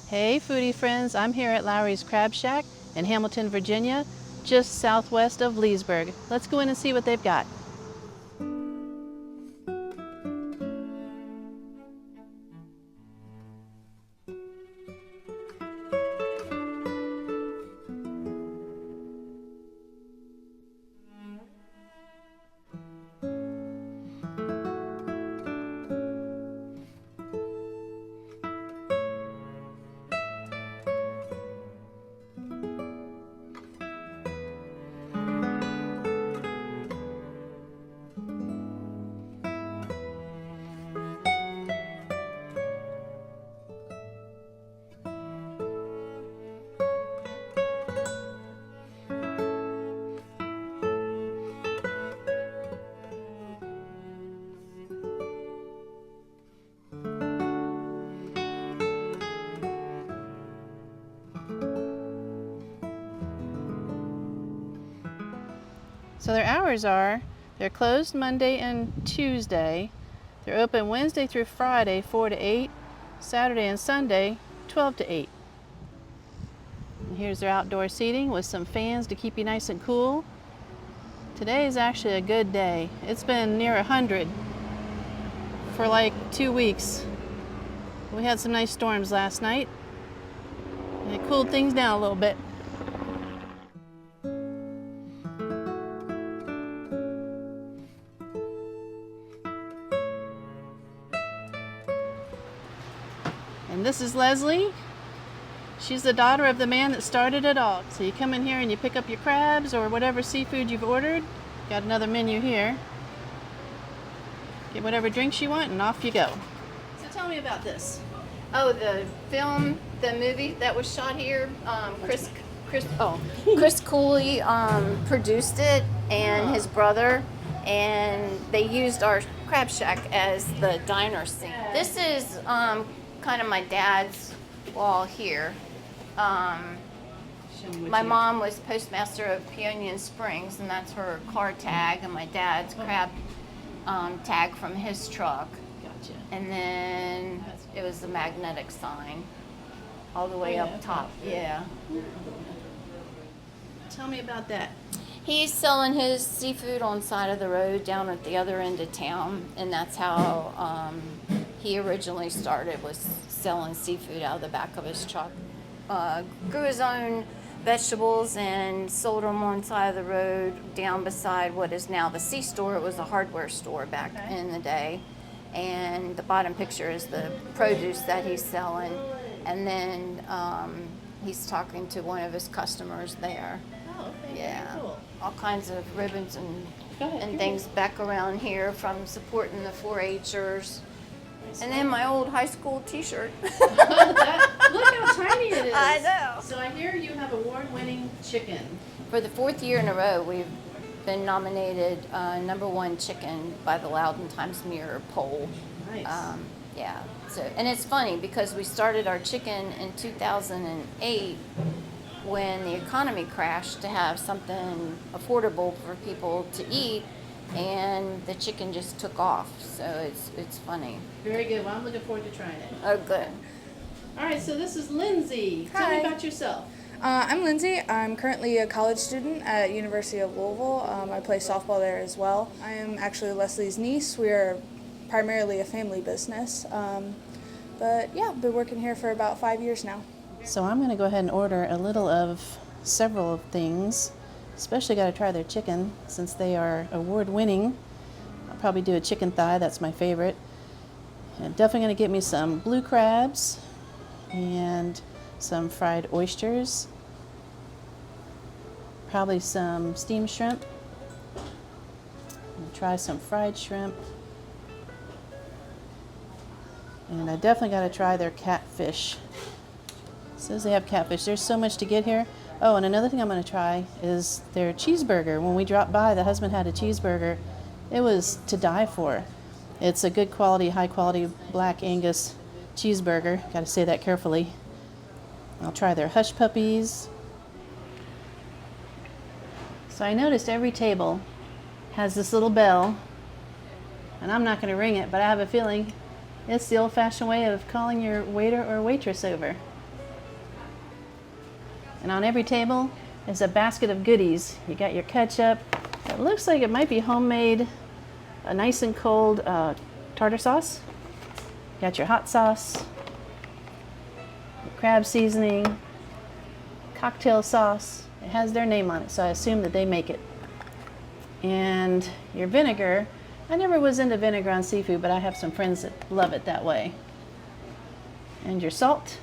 Hey foodie friends, I'm here at Lowry's Crab Shack in Hamilton, Virginia, just southwest of Leesburg. Let's go in and see what they've got. So their hours are, they're closed Monday and Tuesday. They're open Wednesday through Friday, 4 to 8, Saturday and Sunday, 12 to 8. And here's their outdoor seating with some fans to keep you nice and cool. Today is actually a good day. It's been near 100 for like 2 weeks. We had some nice storms last night, and it cooled things down a little bit. And this is Leslie. She's the daughter of the man that started it all. So you come in here and you pick up your crabs or whatever seafood you've ordered. Got another menu here. Get whatever drinks you want and off you go. So tell me about this. Oh, the movie that was shot here. Chris Cooley produced it, and his brother, and they used our crab shack as the diner scene. This is kind of my dad's wall here. My mom was postmaster of Peonian Springs, and that's her car tag, and my dad's crab tag from his truck. Gotcha. And then it was the magnetic sign all the way up top. Yeah. Tell me about that. He's selling his seafood on the side of the road down at the other end of town, and that's how he originally started, was selling seafood out of the back of his truck. Grew his own vegetables and sold them on the side of the road down beside what is now the C-store. It was a hardware store back in the day. And the bottom picture is the produce that he's selling. And then he's talking to one of his customers there. Oh, okay. Yeah. Cool. All kinds of ribbons and things back around here from supporting the 4-H'ers. And then my old high school t-shirt. Look how tiny it is. I know. So I hear you have award-winning chicken. For the 4th year in a row, we've been nominated #1 chicken by the Loudoun Times-Mirror poll. Nice. Yeah. So, and it's funny because we started our chicken in 2008 when the economy crashed to have something affordable for people to eat, and the chicken just took off. So it's funny. Very good. Well, I'm looking forward to trying it. Oh, good. All right, so this is Lindsay. Tell me Hi. about yourself. I'm Lindsay. I'm currently a college student at University of Louisville. I play softball there as well. I am actually Leslie's niece. We are primarily a family business. But yeah, been working here for about 5 years now. So I'm going to go ahead and order a little of several of things. Especially got to try their chicken since they are award-winning. I'll probably do a chicken thigh. That's my favorite. And definitely going to get me some blue crabs and some fried oysters. Probably some steamed shrimp. And try some fried shrimp. And I definitely got to try their catfish. It says they have catfish. There's so much to get here. Oh, and another thing I'm going to try is their cheeseburger. When we dropped by, the husband had a cheeseburger. It was to die for. It's a good quality, high quality Black Angus cheeseburger. Got to say that carefully. I'll try their hush puppies. So I noticed every table has this little bell, and I'm not going to ring it, but I have a feeling it's the old-fashioned way of calling your waiter or waitress over. And on every table is a basket of goodies. You got your ketchup. It looks like it might be homemade, a nice and cold tartar sauce. You got your hot sauce, your crab seasoning, cocktail sauce. It has their name on it, so I assume that they make it. And your vinegar. I never was into vinegar on seafood, but I have some friends that love it that way. And your salt.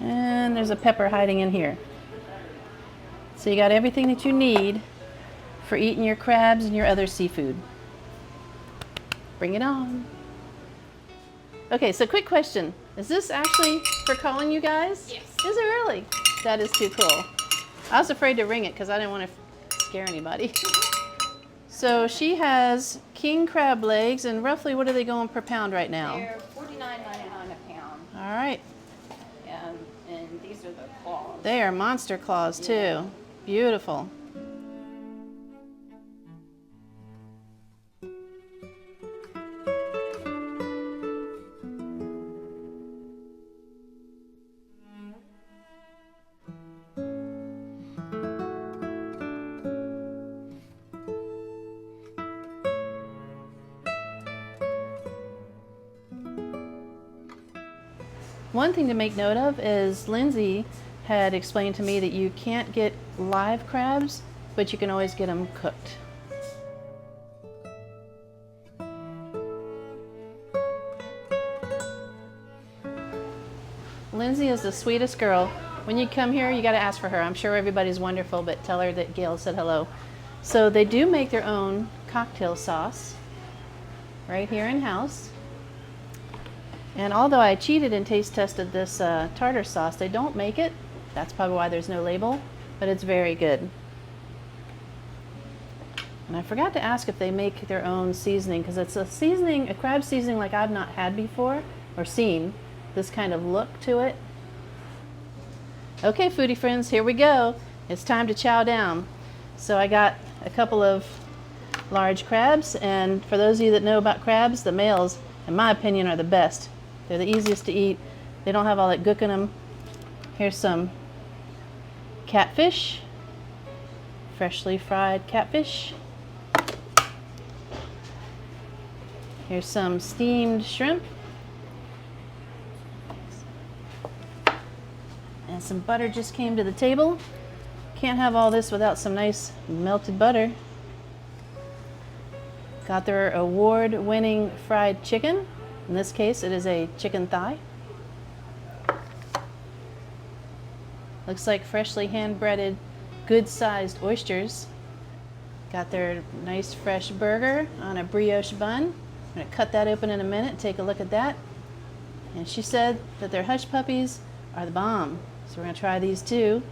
And there's a pepper hiding in here. So you got everything that you need for eating your crabs and your other seafood. Bring it on. Okay, so quick question. Is this actually for calling you guys? Yes. Is it really? That is too cool. I was afraid to ring it because I didn't want to scare anybody. So she has king crab legs, and roughly what are they going per pound right now? They're $49.99 a pound. All right. And these are the claws. They are monster claws too. Yeah. Beautiful. One thing to make note of is Lindsay had explained to me that you can't get live crabs, but you can always get them cooked. Lindsay is the sweetest girl. When you come here, you got to ask for her. I'm sure everybody's wonderful, but tell her that Gail said hello. So they do make their own cocktail sauce right here in-house. And although I cheated and taste tested this tartar sauce, they don't make it. That's probably why there's no label, but it's very good. And I forgot to ask if they make their own seasoning, because it's a seasoning, a crab seasoning like I've not had before or seen. This kind of look to it. Okay, foodie friends, here we go. It's time to chow down. So I got a couple of large crabs, and for those of you that know about crabs, the males, in my opinion, are the best. They're the easiest to eat. They don't have all that gook in them. Here's some catfish, freshly fried catfish. Here's some steamed shrimp. And some butter just came to the table. Can't have all this without some nice melted butter. Got their award-winning fried chicken. In this case, it is a chicken thigh. Looks like freshly hand-breaded, good-sized oysters. Got their nice fresh burger on a brioche bun. I'm gonna cut that open in a minute, take a look at that. And she said that their hush puppies are the bomb. So we're gonna try these too.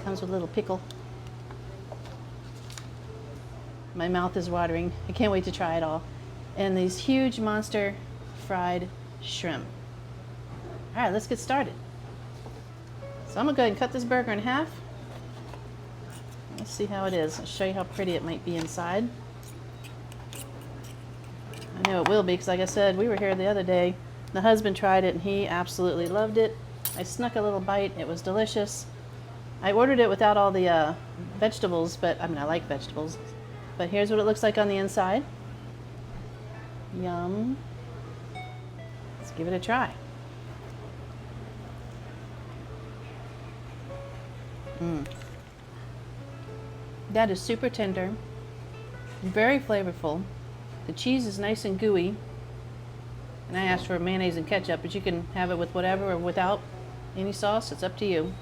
Comes with a little pickle. My mouth is watering. I can't wait to try it all. And these huge monster fried shrimp. All right, let's get started. So I'm gonna go ahead and cut this burger in half. Let's see how it is. I'll show you how pretty it might be inside. I know it will be, because like I said, we were here the other day. The husband tried it and he absolutely loved it. I snuck a little bite. It was delicious. I ordered it without all the vegetables, but I mean, I like vegetables. But here's what it looks like on the inside. Yum. Let's give it a try. That is super tender, very flavorful. The cheese is nice and gooey. And I asked for mayonnaise and ketchup, but you can have it with whatever or without any sauce. It's up to you.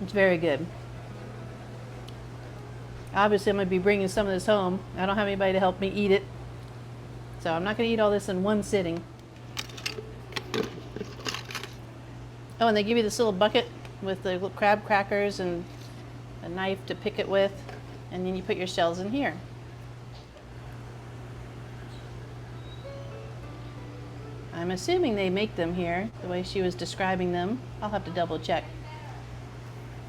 It's very good. Obviously, I'm going to be bringing some of this home. I don't have anybody to help me eat it. So I'm not going to eat all this in one sitting. Oh, and they give you this little bucket with the little crab crackers and a knife to pick it with. And then you put your shells in here. I'm assuming they make them here, the way she was describing them. I'll have to double check.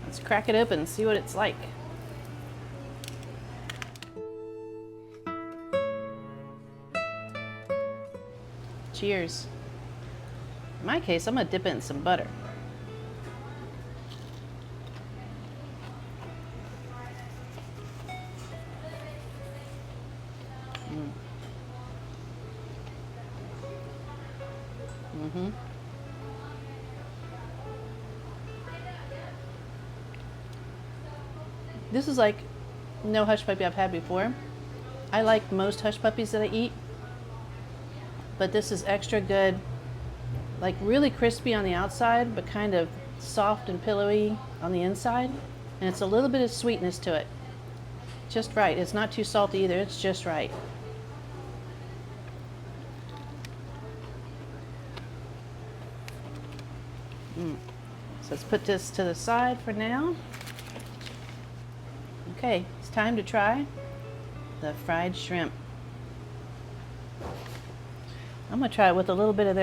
Let's crack it open and see what it's like. Cheers. In my case, I'm gonna dip it in some butter. This is like no hush puppy I've had before. I like most hush puppies that I eat, but this is extra good. Like really crispy on the outside, but kind of soft and pillowy on the inside. And it's a little bit of sweetness to it. Just right. It's not too salty either. It's just right. So let's put this to the side for now. Okay, it's time to try the fried shrimp. I'm gonna try it with a little bit of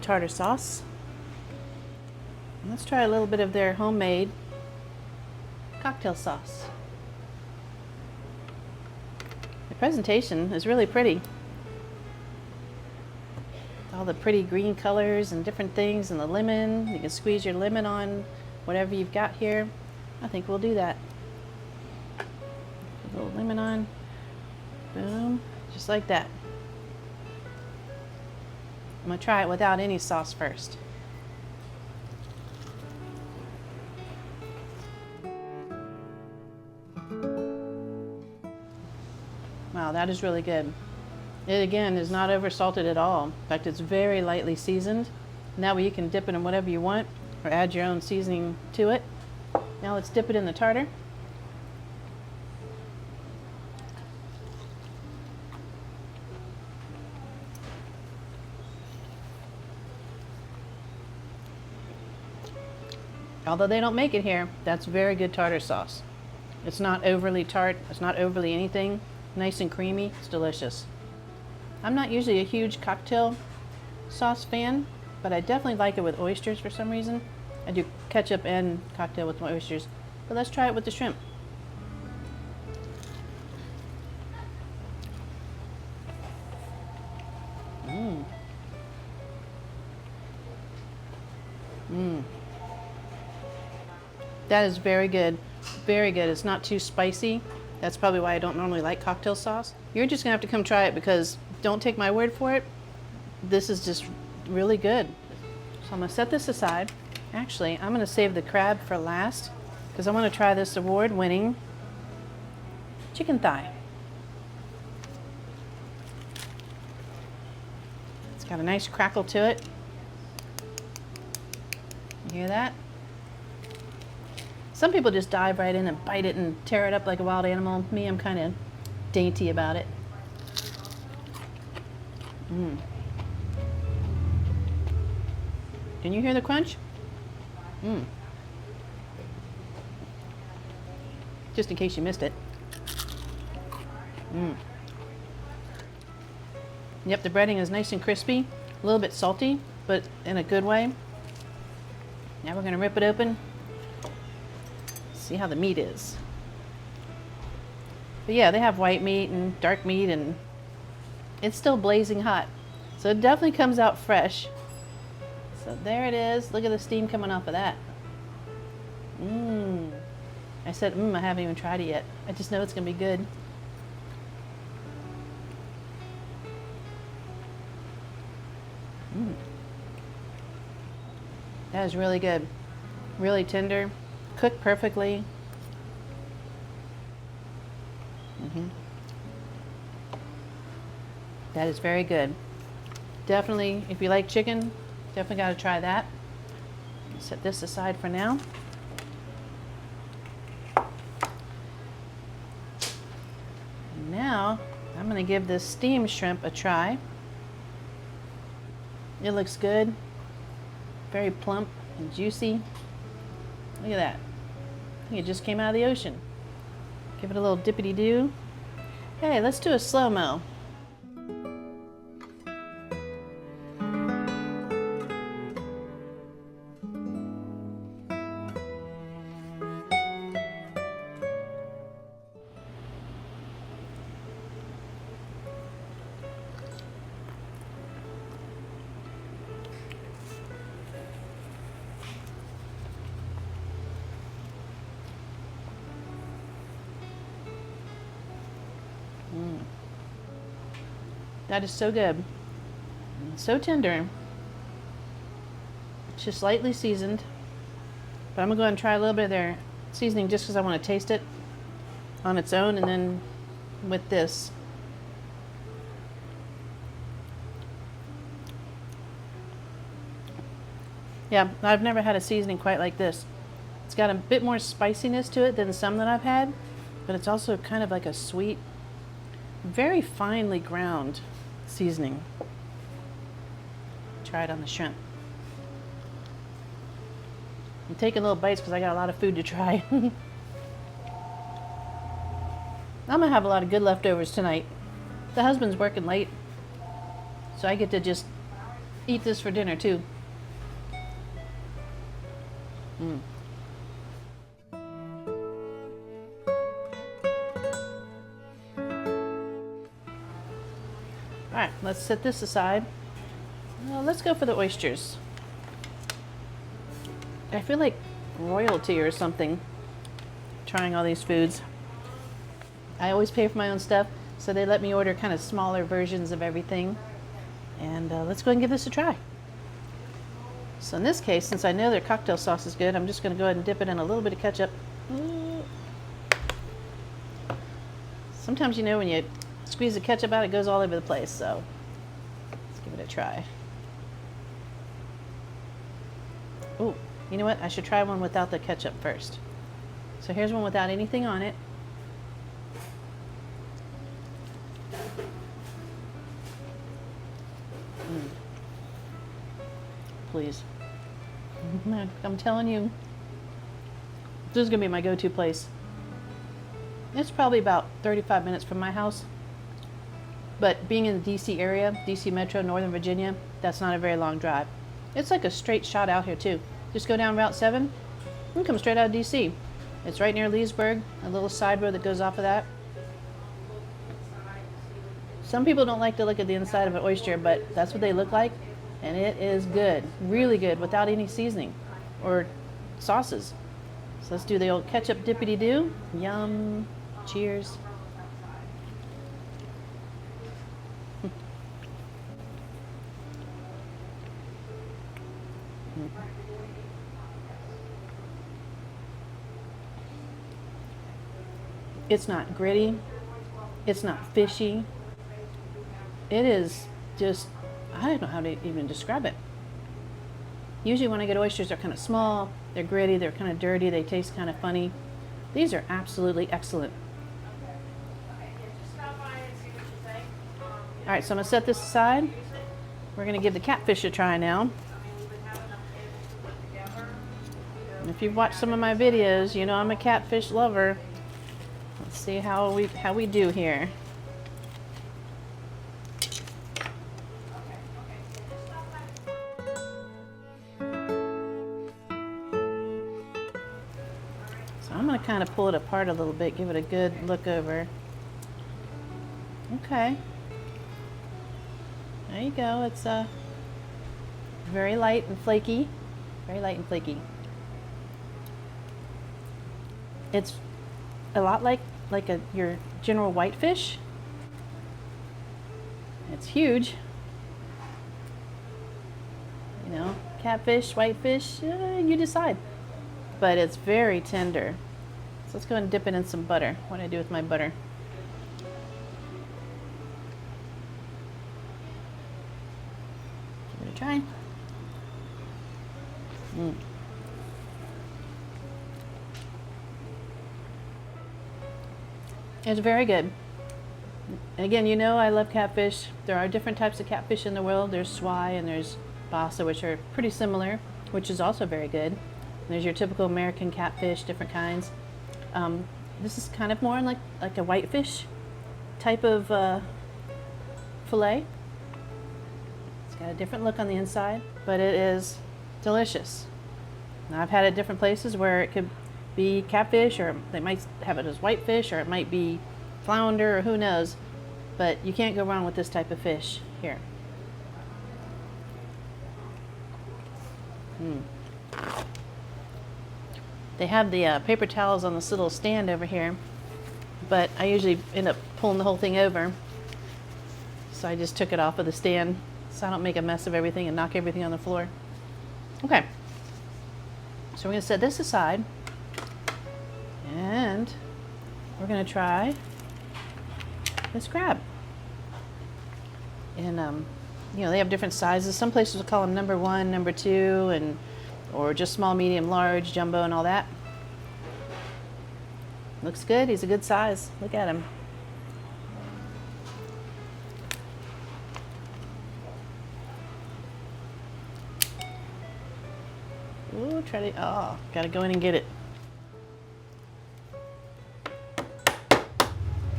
tartar sauce. And let's try a little bit of their homemade cocktail sauce. The presentation is really pretty. All the pretty green colors and different things, and the lemon. You can squeeze your lemon on whatever you've got here. I think we'll do that. Put a little lemon on. Boom. Just like that. I'm gonna try it without any sauce first. Wow, that is really good. It again is not over salted at all. In fact, it's very lightly seasoned. That way you can dip it in whatever you want or add your own seasoning to it. Now let's dip it in the tartar. Although they don't make it here, that's very good tartar sauce. It's not overly tart, it's not overly anything. Nice and creamy, it's delicious. I'm not usually a huge cocktail sauce fan, but I definitely like it with oysters for some reason. I do ketchup and cocktail with my oysters, but let's try it with the shrimp. That is very good. Very good. It's not too spicy. That's probably why I don't normally like cocktail sauce. You're just gonna have to come try it, because don't take my word for it. This is just really good. So I'm gonna set this aside. Actually, I'm gonna save the crab for last, because I want to try this award-winning chicken thigh. It's got a nice crackle to it. You hear that? Some people just dive right in and bite it and tear it up like a wild animal. Me, I'm kind of dainty about it. Can you hear the crunch? Just in case you missed it. Yep, the breading is nice and crispy, a little bit salty, but in a good way. Now we're gonna rip it open. See how the meat is. But yeah, they have white meat and dark meat, and it's still blazing hot. So it definitely comes out fresh. So there it is. Look at the steam coming off of that. I said, I haven't even tried it yet. I just know it's gonna be good. That is really good. Really tender. Cooked perfectly. That is very good. Definitely, if you like chicken, definitely got to try that. Set this aside for now. And now, I'm going to give this steamed shrimp a try. It looks good. Very plump and juicy. Look at that. I think it just came out of the ocean. Give it a little dippity-doo. Hey, let's do a slow-mo. That is so good. So tender. It's just lightly seasoned. But I'm gonna go ahead and try a little bit of their seasoning just because I want to taste it on its own, and then with this. Yeah, I've never had a seasoning quite like this. It's got a bit more spiciness to it than some that I've had, but it's also kind of like a sweet, very finely ground seasoning. Try it on the shrimp. I'm taking little bites because I got a lot of food to try. I'm gonna have a lot of good leftovers tonight. The husband's working late, so I get to just eat this for dinner too. Alright, let's set this aside. Let's go for the oysters. I feel like royalty or something trying all these foods. I always pay for my own stuff, so they let me order kind of smaller versions of everything. And let's go ahead and give this a try. So in this case, since I know their cocktail sauce is good, I'm just going to go ahead and dip it in a little bit of ketchup. Sometimes, you know, when you squeeze the ketchup out, it goes all over the place, so let's give it a try. Oh, you know what? I should try one without the ketchup first. So here's one without anything on it. Please. I'm telling you, this is going to be my go-to place. It's probably about 35 minutes from my house. But being in the DC area, DC Metro, Northern Virginia, that's not a very long drive. It's like a straight shot out here too. Just go down Route 7 and come straight out of DC. It's right near Leesburg, a little side road that goes off of that. Some people don't like to look at the inside of an oyster, but that's what they look like. And it is good, really good, without any seasoning or sauces. So let's do the old ketchup dippity-doo. Yum. Cheers. It's not gritty. It's not fishy. It is just, I don't know how to even describe it. Usually when I get oysters, they're kind of small, they're gritty, they're kind of dirty, they taste kind of funny. These are absolutely excellent. All right, so I'm gonna set this aside. We're gonna give the catfish a try now. And if you've watched some of my videos, you know I'm a catfish lover. Let's see how we do here. So I'm going to kind of pull it apart a little bit, give it a good look over. Okay. There you go. It's very light and flaky. Very light and flaky. It's a lot like your general whitefish. It's huge. You know, catfish, whitefish, you decide. But it's very tender. So let's go ahead and dip it in some butter. What do I do with my butter? Give it a try. It's very good. And again, you know I love catfish. There are different types of catfish in the world. There's Hwy and there's Bassa, which are pretty similar, which is also very good. And there's your typical American catfish, different kinds. This is kind of more like a whitefish type of fillet. It's got a different look on the inside, but it is delicious. Now, I've had it at different places where it could be catfish, or they might have it as whitefish, or it might be flounder, or who knows. But you can't go wrong with this type of fish here. They have the paper towels on this little stand over here, but I usually end up pulling the whole thing over. So I just took it off of the stand so I don't make a mess of everything and knock everything on the floor. Okay, so we're gonna set this aside and we're gonna try this crab. And you know, they have different sizes. Some places will call them number 1, number 2, and or just small, medium, large, jumbo, and all that. Looks good. He's a good size. Look at him. Ooh, gotta go in and get it.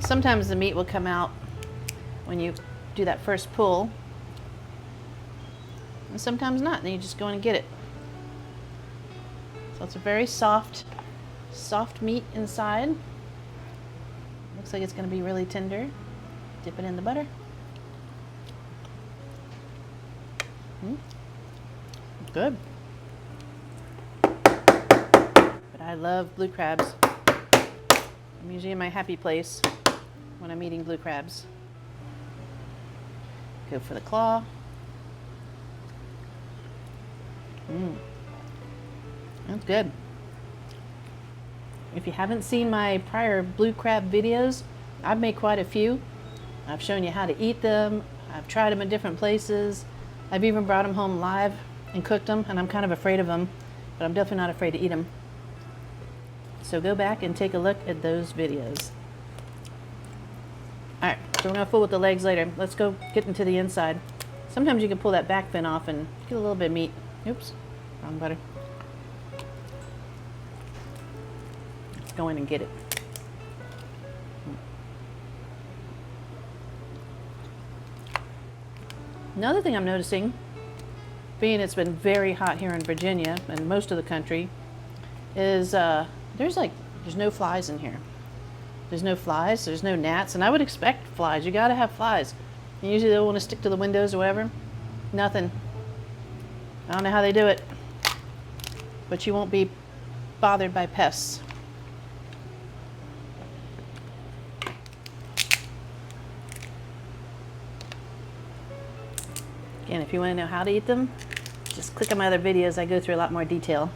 Sometimes the meat will come out when you do that first pull, and sometimes not, and then you just go in and get it. So it's a very soft meat inside. Looks like it's going to be really tender. Dip it in the butter. Good. But I love blue crabs. I'm usually in my happy place when I'm eating blue crabs. Go for the claw. That's good. If you haven't seen my prior blue crab videos, I've made quite a few. I've shown you how to eat them. I've tried them in different places. I've even brought them home live and cooked them, and I'm kind of afraid of them, but I'm definitely not afraid to eat them. So go back and take a look at those videos. All right, so we're gonna fool with the legs later. Let's go get into the inside. Sometimes you can pull that back fin off and get a little bit of meat. Oops, wrong butter. Let's go in and get it. Another thing I'm noticing, being it's been very hot here in Virginia and most of the country, is there's no flies in here. There's no flies, there's no gnats, and I would expect flies. You gotta have flies. And usually they want to stick to the windows or whatever. Nothing. I don't know how they do it, but you won't be bothered by pests. Again, if you want to know how to eat them, just click on my other videos. I go through a lot more detail.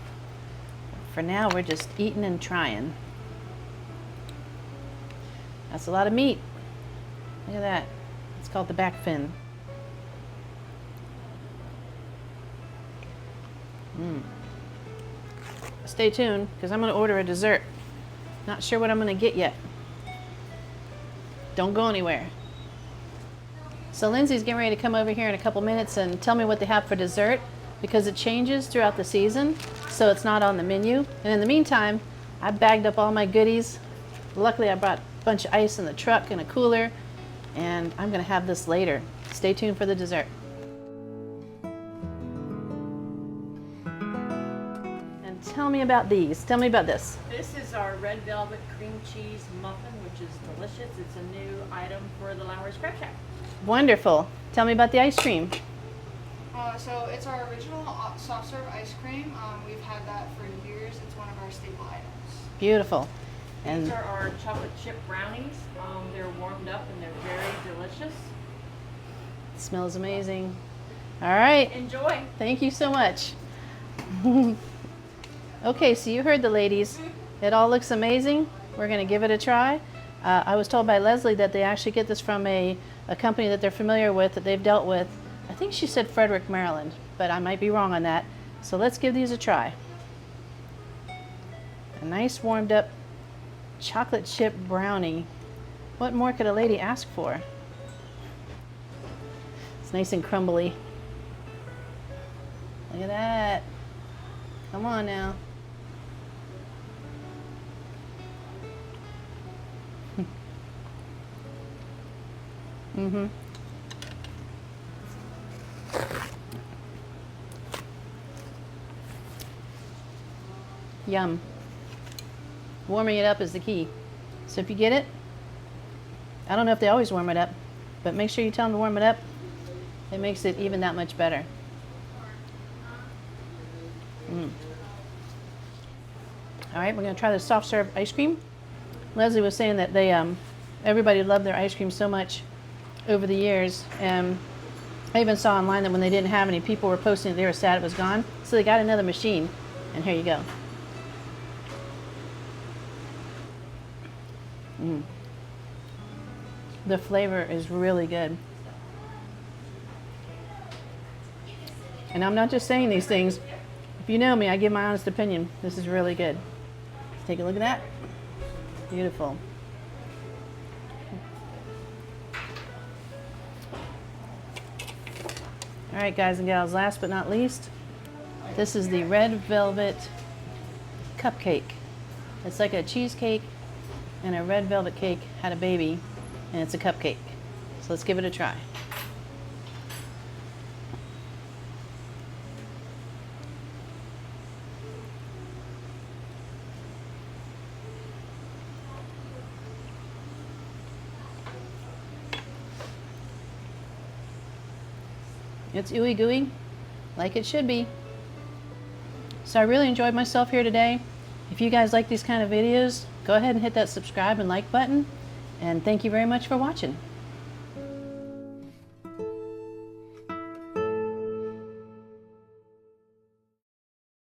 For now, we're just eating and trying. That's a lot of meat. Look at that. It's called the back fin. Stay tuned, because I'm going to order a dessert. Not sure what I'm going to get yet. Don't go anywhere. So Lindsay's getting ready to come over here in a couple minutes and tell me what they have for dessert, because it changes throughout the season, so it's not on the menu. And in the meantime, I bagged up all my goodies. Luckily, I brought a bunch of ice in the truck and a cooler, and I'm going to have this later. Stay tuned for the dessert. And tell me about these. Tell me about this. This is our red velvet cream cheese muffin, which is delicious. It's a new item for the Lowry Crab Shack. Wonderful. Tell me about the ice cream. So it's our original soft serve ice cream. We've had that for years. It's one of our staple items. Beautiful. And These are our chocolate chip brownies. They're warmed up and they're very delicious. it smells amazing. All right. Enjoy. Thank you so much. Okay, so you heard the ladies. It all looks amazing. We're going to give it a try. I was told by Leslie that they actually get this from a company that they're familiar with, that they've dealt with. I think she said Frederick, Maryland, but I might be wrong on that. So let's give these a try. A nice warmed up chocolate chip brownie. What more could a lady ask for? It's nice and crumbly. Look at that. Come on now. Mm-hmm. Yum. Warming it up is the key. So if you get it, I don't know if they always warm it up, but make sure you tell them to warm it up. It makes it even that much better. All right, we're going to try the soft serve ice cream. Leslie was saying that they everybody loved their ice cream so much over the years. And I even saw online that when they didn't have any, people were posting that they were sad it was gone. So they got another machine, and here you go. The flavor is really good. And I'm not just saying these things. If you know me, I give my honest opinion. This is really good. Let's take a look at that. Beautiful. All right, guys and gals, last but not least, this is the red velvet cupcake. It's like a cheesecake and a red velvet cake had a baby, and it's a cupcake. So let's give it a try. It's ooey gooey, like it should be. So I really enjoyed myself here today. If you guys like these kind of videos, go ahead and hit that subscribe and like button. And thank you very much for watching.